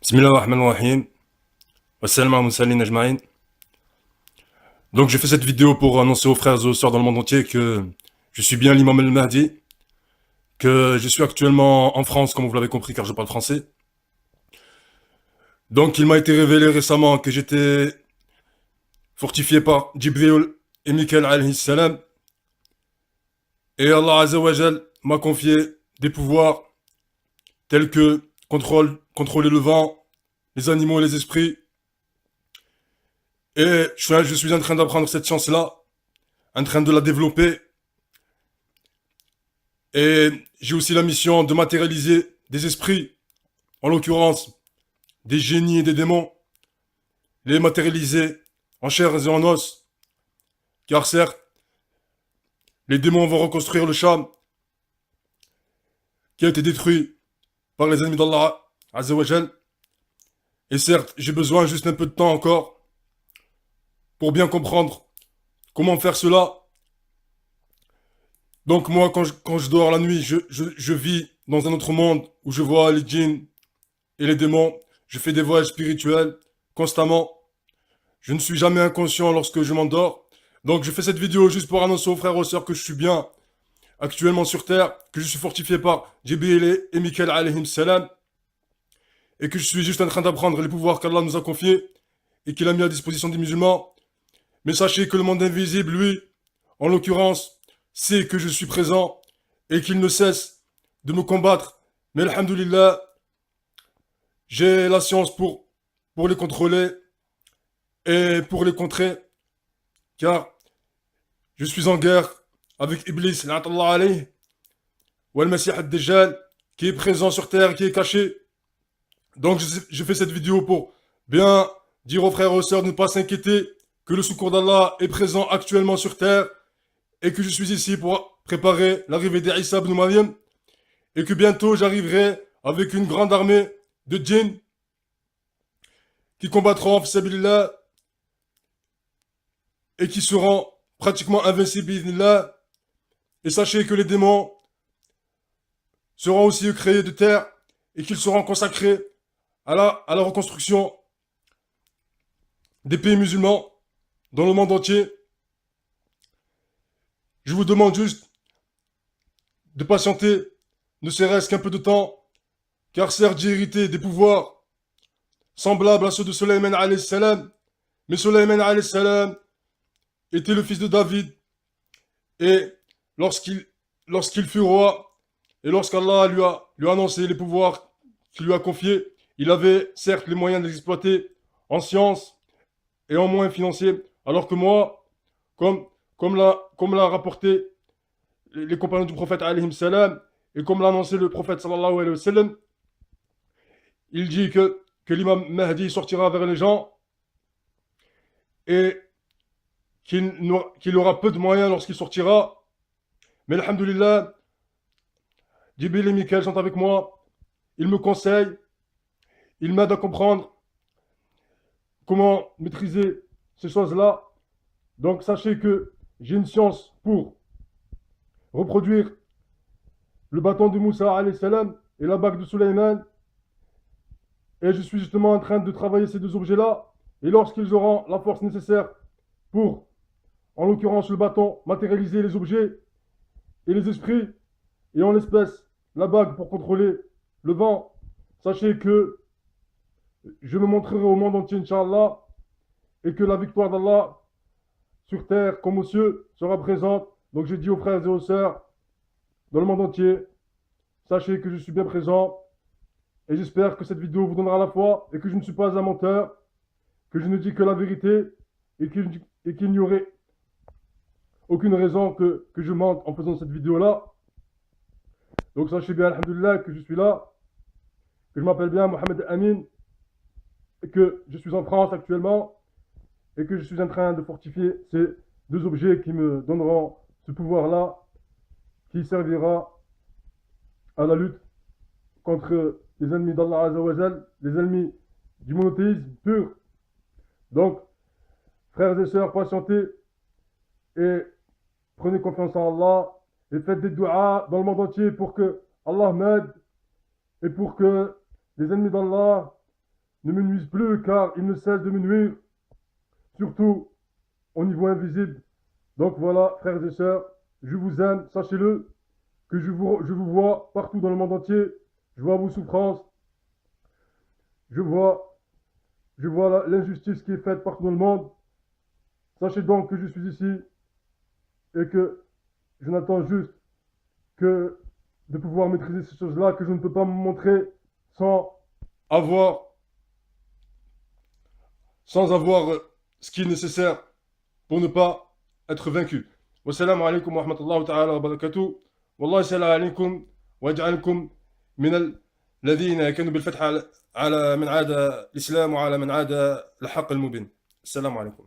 Bismillah ar-Rahman ar-Rahim. Wassalamu ala mursalin ajma'in. Donc, j'ai fait cette vidéo pour annoncer aux frères et aux sœurs dans le monde entier que je suis bien l'imam al-Mahdi, que je suis actuellement en France, comme vous l'avez compris, car je parle français. Donc, il m'a été révélé récemment que j'étais fortifié par Jibril et Mikael alayhi salam. Et Allah Azza wa Jal m'a confié des pouvoirs tels que contrôler le vent, les animaux et les esprits. Et je suis en train d'apprendre cette science-là, en train de la développer. Et j'ai aussi la mission de matérialiser des esprits, en l'occurrence des génies et des démons, les matérialiser en chair et en os. Car certes, les démons vont reconstruire le Sham qui a été détruit par les ennemis d'Allah Azzawajal. Et certes, j'ai besoin juste un peu de temps encore pour bien comprendre comment faire cela. Donc moi, quand je dors la nuit, je vis dans un autre monde où je vois les djinns et les démons. Je fais des voyages spirituels constamment. Je ne suis jamais inconscient lorsque je m'endors. Donc je fais cette vidéo juste pour annoncer aux frères et aux sœurs que je suis bien actuellement sur Terre, que je suis fortifié par Jibril et Mikael alayhim salam, et que je suis juste en train d'apprendre les pouvoirs qu'Allah nous a confiés et qu'il a mis à disposition des musulmans. Mais sachez que le monde invisible, lui, en l'occurrence, sait que je suis présent et qu'il ne cesse de me combattre. Mais alhamdoulilah, j'ai la science pour les contrôler et pour les contrer, car je suis en guerre avec Iblis, la'natullah alayh, ou al-Masih ad-Dajjal, qui est présent sur Terre, qui est caché. Donc je fais cette vidéo pour bien dire aux frères et aux sœurs de ne pas s'inquiéter, que le secours d'Allah est présent actuellement sur Terre, et que je suis ici pour préparer l'arrivée d'Isa ibn Maryam, et que bientôt j'arriverai avec une grande armée de djinns qui combattront en fisabilillah et qui seront pratiquement invincibles bismillah. Et sachez que les démons seront aussi créés de terre et qu'ils seront consacrés à la reconstruction des pays musulmans dans le monde entier. Je vous demande juste de patienter, ne serait-ce qu'un peu de temps, car certes j'ai hérité des pouvoirs semblables à ceux de Sulayman alayhi salam, mais Sulayman alayhi salam était le fils de David, et lorsqu'il lorsqu'il fut roi, et lorsqu'Allah lui a annoncé les pouvoirs qu'il lui a confiés, il avait certes les moyens de les exploiter en sciences et en moyens financiers, alors que moi, comme, comme l'a rapporté les compagnons du prophète alayhi salam, et comme l'a annoncé le prophète sallallahu alayhi wa sallam, il dit que l'imam Mahdi sortira vers les gens et qu'il aura peu de moyens lorsqu'il sortira. Mais alhamdulillah, Jibril et Mikael sont avec moi, ils me conseillent, ils m'aident à comprendre comment maîtriser ces choses-là. Donc sachez que j'ai une science pour reproduire le bâton de Moussa alayhi salam et la bague de Sulayman. Et je suis justement en train de travailler ces deux objets-là. Et lorsqu'ils auront la force nécessaire pour, en l'occurrence le bâton, matérialiser les objets et les esprits, et en l'espèce la bague pour contrôler le vent, sachez que je me montrerai au monde entier, Inch'Allah, et que la victoire d'Allah sur terre comme aux cieux sera présente. Donc je dis aux frères et aux sœurs dans le monde entier, sachez que je suis bien présent et j'espère que cette vidéo vous donnera la foi et que je ne suis pas un menteur, que je ne dis que la vérité et qu'il n'y aurait aucune raison que je mente en faisant cette vidéo-là. Donc sachez bien, alhamdoulilah, que je suis là, que je m'appelle bien Mohamed Amin, et que je suis en France actuellement et que je suis en train de fortifier ces deux objets qui me donneront ce pouvoir-là, qui servira à la lutte contre les ennemis d'Allah Azzawajal, les ennemis du monothéisme pur. Donc, frères et sœurs, patientez et prenez confiance en Allah et faites des du'as dans le monde entier pour que Allah m'aide et pour que les ennemis d'Allah ne me nuisent plus car ils ne cessent de me nuire, surtout au niveau invisible. Donc voilà, frères et sœurs, je vous aime, sachez-le, que je vous vois partout dans le monde entier, je vois vos souffrances, je vois, je vois l'injustice qui est faite partout dans le monde. Sachez donc que je suis ici et que je n'attends juste que de pouvoir maîtriser ces choses-là, que je ne peux pas me montrer sans avoir, sans avoir ce qui est nécessaire pour ne pas être vaincu. Wassalamu alaikum wa rahmatullahi ta'ala wa barakatuh. Wallah salam alaikum wa yaj'alkum min الذين كانوا بالفتح على من عاد الإسلام وعلى من عاد الحق المبين. السلام عليكم.